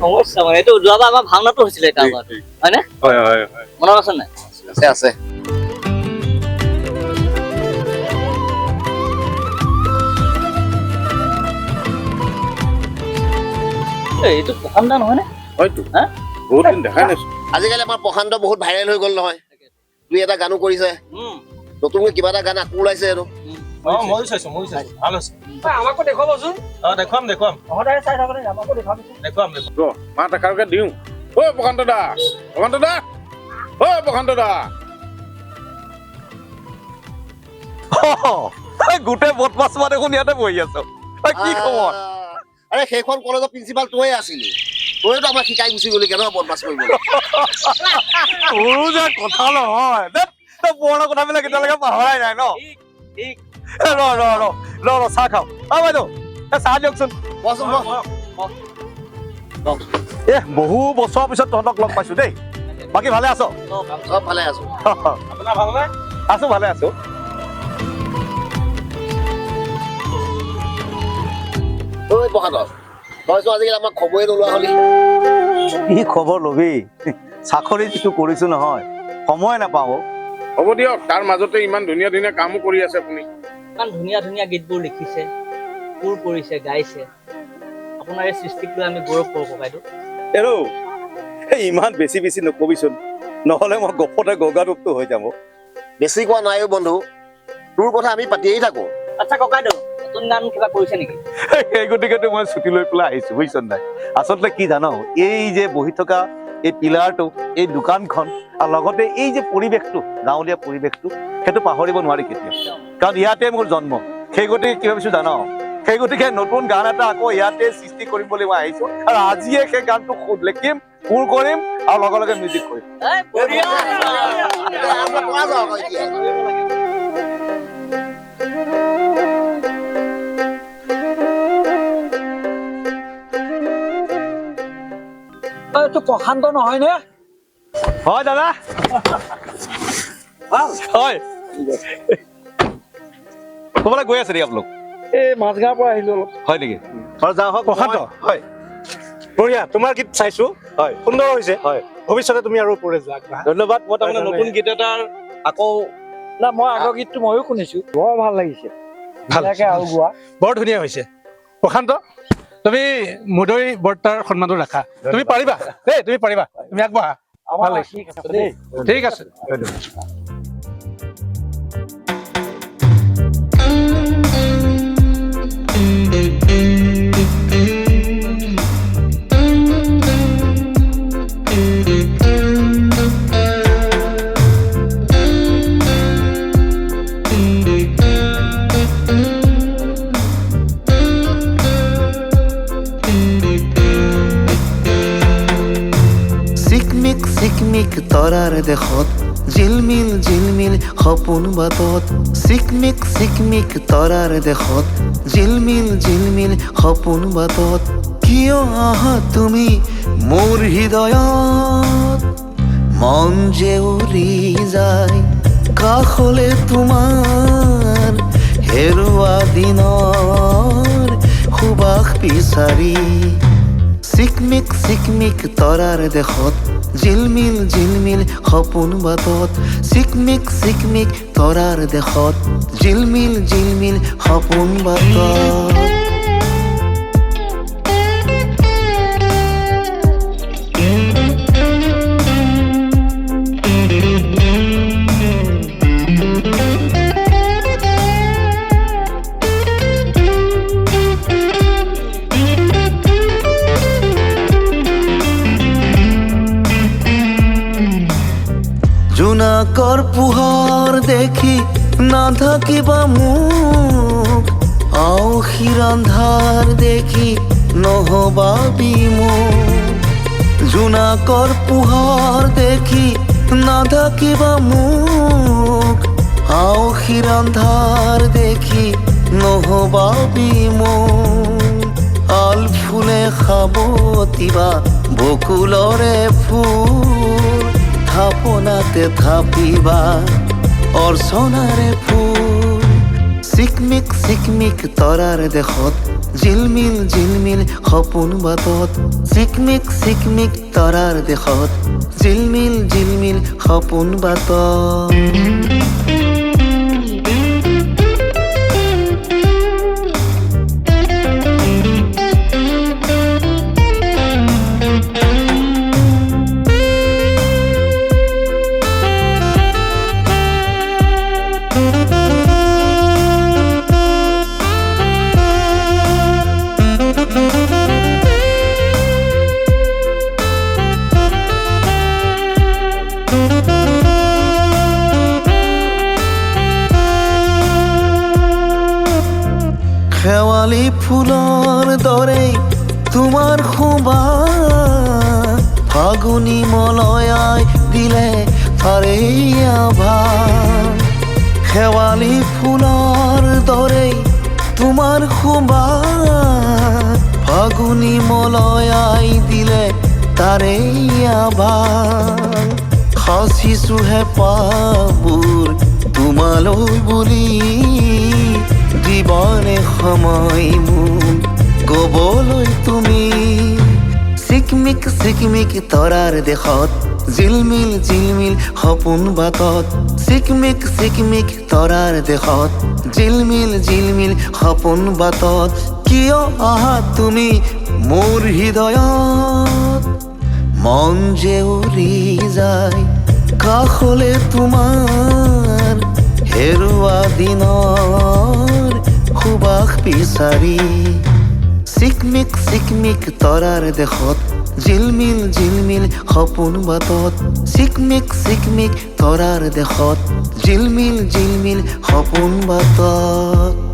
সমস্যা মানে এইটো যোৱাবাৰ আমাৰ ভাওনাটো হৈছিলে এটা আগত হয়নে? হয় হয় হয় মনত আছে নাই? আছে আছে। এইটো প্ৰশান্ত নহয় নে? হয়তো হা? বহুত দিন দেখাই নাইছো। আজিকালি আমাৰ প্ৰশান্ত বহুত ভাইৰেল হৈ গ'ল নহয়, দুই এটা গানো কৰিছে, নতুনকৈ কিবা এটা গান আকৌ ওলাইছে আৰু। ময়ো চাইছো ভাল হৈছে। আমাকো দেখুৱাবচোন। দেখুৱাম মা দেখাৰকে দিওঁ। ঐ প্ৰশান্ত দা, প্ৰশান্ত দা, ঐ প্ৰশান্ত দা। গোটেই বদমাছ মানে দেখোন ইয়াতে বহি আছ। কি খবৰ? আৰে সেইখন কলেজৰ প্ৰিন্সিপাল তয়ে আছিলি, তয়েতো আমাক শিকাই গুচি গলি কেনেকুৱা বদমাছ কৰিবলৈ। সৰু যে কথা নহয়, তই পুৰণা কথাবিলাক এতিয়ালৈকে পাহৰাই নাই ন? ৰ চাহ খাওঁ। বাইদেউ চাহ দিয়কচোন। বহু বছৰৰ পিছত তহঁতক লগ পাইছো দেই। বাকী ভালে আছ? চব ভালে আছো। আপোনাৰ ভালনে? আছো ভালে আছো। ঐ প্ৰশান্ত, তইতো আজিকালি আমাক খবৰে নোলোৱা হলি। কি খবৰ লবি? চাকৰি যিটো কৰিছো নহয়, সময় নাপাওঁ। হ'ব দিয়ক, তাৰ মাজতে ইমান ধুনীয়া ধুনীয়া কামো কৰি আছে আপুনি। ইমান ধুনীয়া ধুনীয়া গীতবোৰ লিখিছে, সুৰ কৰিছে, গাইছে। আপোনাৰ এই সৃষ্টিক লৈ আমি গৌৰৱ কৰোঁ ককাইদেউ। ইমান বেছি বেছি নকবিচোন, নহ'লে মই গপতে গগাটোপটো হৈ যাব। বেছি কোৱা নাই অ বন্ধু, তোৰ কথা আমি পাতিয়েই থাকো। আচ্ছা ককাইদেউ, নতুন গান কিবা কৰিছে নেকি? সেই গতিকেতো মই ছুটি লৈ পেলাই আহিছো, বুজিছ নাই? আচলতে কি জানো, এই যে বহি থকা এই পিলাৰটো, এই দোকানখন, আৰু লগতে এই যে পৰিৱেশটো, গাঁৱলীয়া পৰিৱেশটো, সেইটো পাহৰিব নোৱাৰি কেতিয়াও। কাৰণ ইয়াতে মোৰ জন্ম। সেই গতিকে কি ভাবিছো জানো, সেই গতিকে নতুন গান এটা আকৌ ইয়াতে সৃষ্টি কৰিম বুলি মই আহিছো। আৰু আজিয়ে সেই গানটো লিখিম, সুৰ কৰিম, আৰু লগে লগে মিউজিক কৰিম। এইটো প্ৰশান্ত নহয়নে? হয় দাদা, হয়। ক'বলৈ গৈ আছে নেকি আপোনালোক? এই মাজগাঁৱৰ পৰা আহিলো অলপ। হয় নেকি? যাওঁ হওক। প্ৰশান্ত, হয় বঢ়িয়া, তোমাৰ গীত চাইছো, হয় সুন্দৰ হৈছে। হয়, ভৱিষ্যতে তুমি আৰু ওপৰে যোৱা। ধন্যবাদ। মই তাৰমানে নতুন গীত এটাৰ আকৌ না, মই আগৰ গীতটো ময়ো শুনিছো, বৰ ভাল লাগিছে। আৰু গোৱা বৰ ধুনীয়া হৈছে। প্ৰশান্ত, তুমি মুদৈ বৰ্তাৰ সন্মানটো ৰাখা। তুমি পাৰিবা দেই, তুমি পাৰিবা, তুমি আগবঢ়া। ভাল লাগিছে, ঠিক আছে। চিকমিক তৰাৰ দেশত জিলমিল জিলমিল সপোন বাটত, চিকমিক তৰাৰ দেশত জিলমিল জিলমিল সপোন বাটত, কিয় আহা তুমি মোৰ হৃদয়ত, মন যে উৰি যায় কাষলে তোমাৰ, হেৰুৱা দিনৰ সুবাস বিচাৰি, চিকমিক তৰাৰ দেশত জিলমিল জিলমিল সপোন বাটত, চিকমিক তৰাৰ দেশত জিলমিল জিলমিল সপোন বাটত। জোনাকৰ পোহৰ দেখি নাথাকিবা মোক, আওসীৰ আন্ধাৰ দেখি নহবা বিমুখ, জোনাকৰ পোহৰ দেখি নাথাকিবা মোক, আওসীৰ আন্ধাৰ দেখি নহবা বিমুখ, আল ফুলে খাবতিবা বকুলৰে ফুল, থাপনাতে থাপিবা অৰ্চনাৰে ফুল, চিকমিক তৰাৰ দেশত জিলমিল সপোন বাটত চিকমিক তৰাৰ দেশত জিলমিল সপোন বাটত শেৱালি ফুলৰ দৰে তোমাৰ শোভা ফাগুনী মলয়াই দিলে তাৰে আভা শেৱালি ফুলৰ দৰে তোমাৰ শোভা ফাগুনী মলয়াই দিলে তাৰে আভা সাঁচিছোহে পাবোৰ তোমালৈ বুলি দিবানে সময় মোক ক'বলৈ তুমি চিকমিক তৰাৰ দেশত জিলমিল সপোন বাটত চিকমিক তৰাৰ দেশত জিলমিল সপোন বাটত কিয় আহা তুমি মোৰ হৃদয়ত মন যে উৰি যায় কাষলে তোমাৰ হেৰুৱা দিনৰ সুবাস বিচাৰি চিকমিক তৰাৰ দেশত জিলমিল সপোন বাটত চিকমিক তৰাৰ দেশত জিলমিল সপোন বাটত